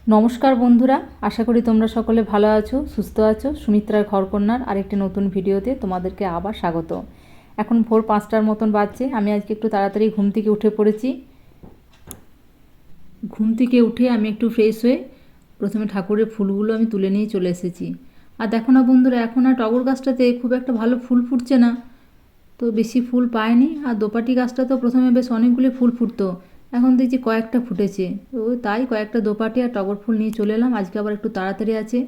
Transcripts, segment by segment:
নমস্কার বন্ধুরা, আশা করি তোমরা সকলে ভালো আছো, সুস্থ আছো। সুমিত্রার ঘরকন্যার আরেকটি নতুন ভিডিওতে তোমাদেরকে আবার স্বাগত। এখন ভোর 5টার মতন বাজছে। আমি আজকে একটু তাড়াতাড়ি ঘুম থেকে উঠে পড়েছি। ঘুম থেকে উঠে আমি একটু ফ্রেশ হয়ে প্রথমে ঠাকুরের ফুলগুলো আমি তুলে নিয়ে চলে এসেছি। আর দেখো না বন্ধুরা, এখন আর টগর গাছটাতে খুব একটা ভালো ফুল ফুটছে না, তো বেশি ফুল পায়নি। আর দোপাটি গাছটা তো প্রথমে বেশ অনেকগুলি ফুল ফুটতো, এখন দেখছি কয়েকটা ফুটেছে। তো তাই কয়েকটা দোপাটি আর টগর ফুল নিয়ে চলে এলাম। আজকে আবার একটু তাড়াতাড়ি আছে।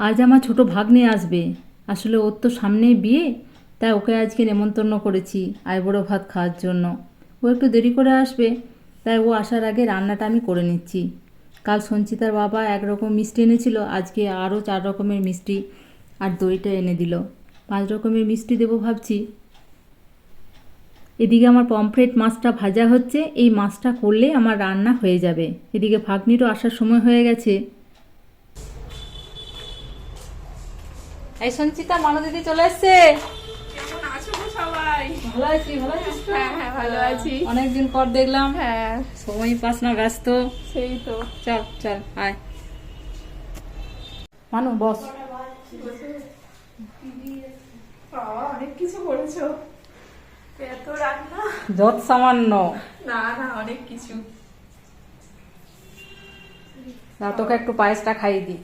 আজ আমার ছোট ভাগ্নে আসবে, আসলে ওর তো সামনেই বিয়ে, তাই ওকে আজকে নেমন্তন্ন করেছি আইবুড়ো ভাত খাওয়ার জন্য। ও একটু দেরি করে আসবে, তাই ও আসার আগে রান্নাটা আমি করে নিচ্ছি। কাল সঞ্চিতার বাবা একরকম মিষ্টি এনেছিল, আজকে আরও 4 রকমের মিষ্টি আর দইটা এনে দিল। 5 রকমের মিষ্টি দেবো ভাবছি। এদিকে আমার পমফ্রেট মাছটা ভাজা হচ্ছে, এই মাছটা করলে আমার রান্না হয়ে যাবে। এদিকে ভাগ্নিরও আসার সময় হয়ে গেছে। এই সঞ্চিতা, মানো দিদি চলে এসছে। কেমন আছো গো সবাই? ভালো আছি, ভালো আছিস তো? হ্যাঁ, ভালো আছি। অনেকদিন পর দেখলাম। হ্যাঁ, সময় পাস না, ব্যস্ত। সেই তো। চল চল আয় মানু, বস। বাবা, অনেক কিছু করেছো। এত রান্না? যত সামান্য না না, অনেক কিছু। না, তোকে একটু পায়েসটা খাইয়ে দিই।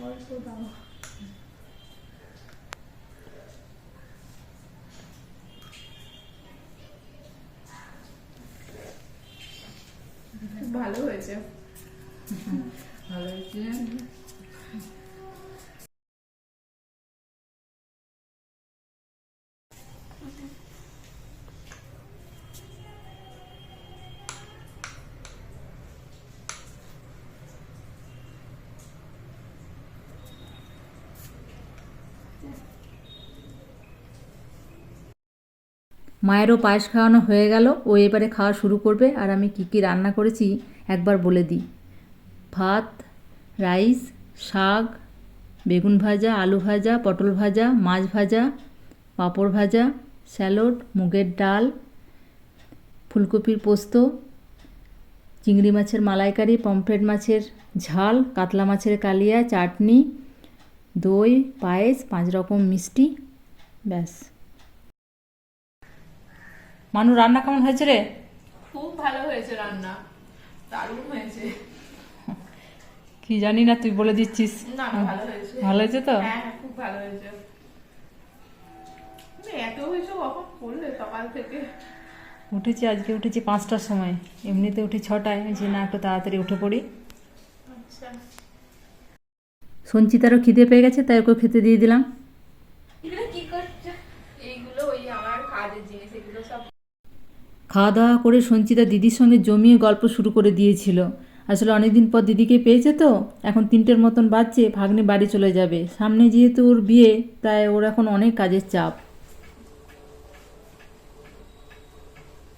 অল্প দাও। ভালো হয়েছে। ভালো হয়েছে। মায়েরও পায়েস খাওয়ানো হয়ে গেল, ও এবারে খাওয়া শুরু করবে। আর আমি কি কি রান্না করেছি একবার বলে দিই। ভাত, রাইস, শাক, বেগুন ভাজা, আলু ভাজা, পটল ভাজা, মাছ ভাজা, পাঁপড় ভাজা, স্যালাড, মুগের ডাল, ফুলকপির পোস্ত, চিংড়ি মাছের মালাইকারি, পমফ্রেট মাছের ঝাল, কাতলা মাছের কালিয়া, চাটনি, দই, পায়েস, 5 রকম মিষ্টি, ব্যাস। মানু, রান্না কেমন হয়েছে রে? খুব ভালো হয়েছে রান্না, দারুণ হয়েছে। কি জানি না, তুই বলে দিচ্ছিস। না, ভালো হয়েছে। ভালো হয়েছে তো? হ্যাঁ, খুব ভালো হয়েছে। এত হয়েছে কখন করলে? সকাল থেকে উঠেছি, আজকে উঠেছি 5টার সময়। এমনিতে উঠি 6টায়, যে না একটু তাড়াতাড়ি উঠে পড়ি। আচ্ছা। সঞ্চিতারও খিদে পেয়ে গেছে, তাই ওকে খেতে দিয়ে দিলাম। এগুলো কি করছো? এইগুলো ওই আমার কাজের জিনিস, এগুলো সব। খাওয়া দাওয়া করে সঞ্চিতা দিদির সঙ্গে জমিয়ে গল্প শুরু করে দিয়েছিল। আসলে অনেকদিন পর দিদিকে পেয়েছে তো। এখন 3টের মতন বাজছে, ভাগ্নে বাড়ি চলে যাবে। সামনে যেহেতু ওর বিয়ে, তাই ওর এখন অনেক কাজের চাপ।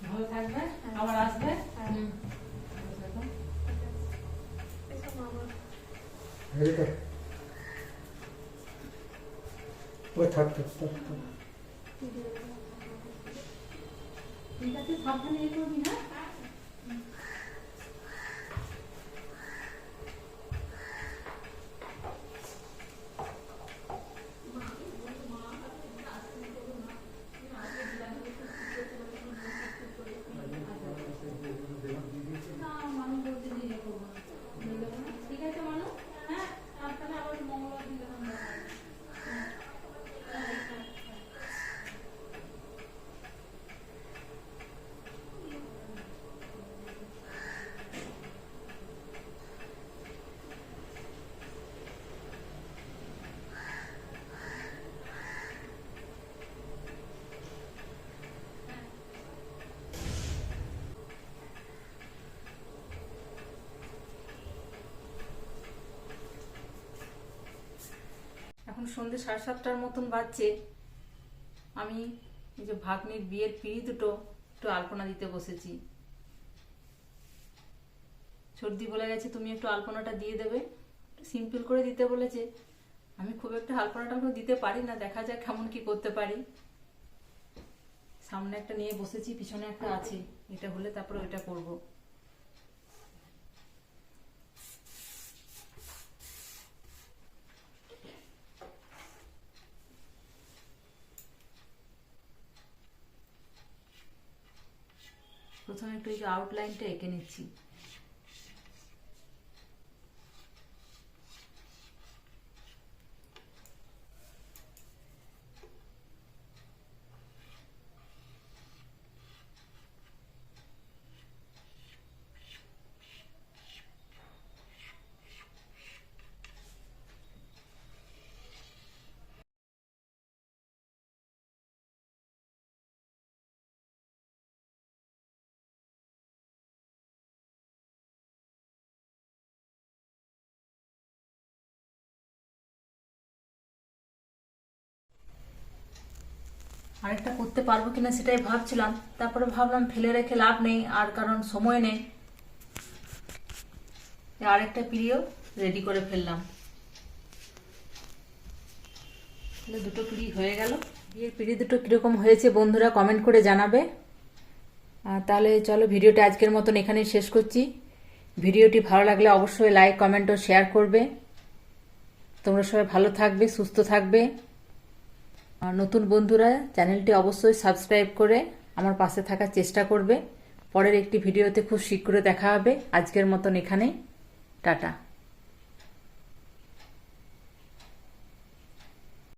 ভালো থাকবে, আবার আসবে। ওই থাক থাক থাক থাক। ঠিক আছে, সাবধানে ইয়ে করবি না। ঠিক আছে মানু, হ্যাঁ, সাবধানে, আবার মঙ্গলবার দিন যখন দেখা হবে। এখন সন্ধ্যে 7:30টার মতন বাজছে। আমি এই যে ভাগ্নির বিয়ের পিঁড়ি দুটো একটু আলপনা দিতে বসেছি। সর্দি বলে গেছে তুমি একটু আলপনাটা দিয়ে দেবে, সিম্পল করে দিতে বলেছে। আমি খুব একটা আলপনাটা দিতে পারি না, দেখা যাক কেমন কি করতে পারি। সামনে একটা নিয়ে বসেছি, পিছনে একটা আছে, এটা হলে তারপরে ওইটা করব। প্রথমে একটু এই যে আউটলাইনটা এঁকে নিচ্ছি। আরেকটা করতে পারবো কিনা সেটাই ভাবছিলাম, তারপরে ভাবলাম ফেলে রেখে লাভ নেই, আর কারণ সময় নেই। আরেকটা পিড়িও রেডি করে ফেললাম, তাহলে দুটো পিড়ি হয়ে গেল। বিয়ের পিড়ি দুটো কিরকম হয়েছে বন্ধুরা কমেন্ট করে জানাবে। তাহলে চলো ভিডিওটা আজকের মতন এখানেই শেষ করছি। ভিডিওটি ভালো লাগলে অবশ্যই লাইক, কমেন্ট ও শেয়ার করবে। তোমরা সবাই ভালো থাকবে, সুস্থ থাকবে। আর নতুন বন্ধুরা চ্যানেলটি অবশ্যই সাবস্ক্রাইব করে আমার পাশে থাকার চেষ্টা করবে। পরের একটি ভিডিওতে খুব শীঘ্রই দেখা হবে। আজকের মতন এখানেই, টাটা।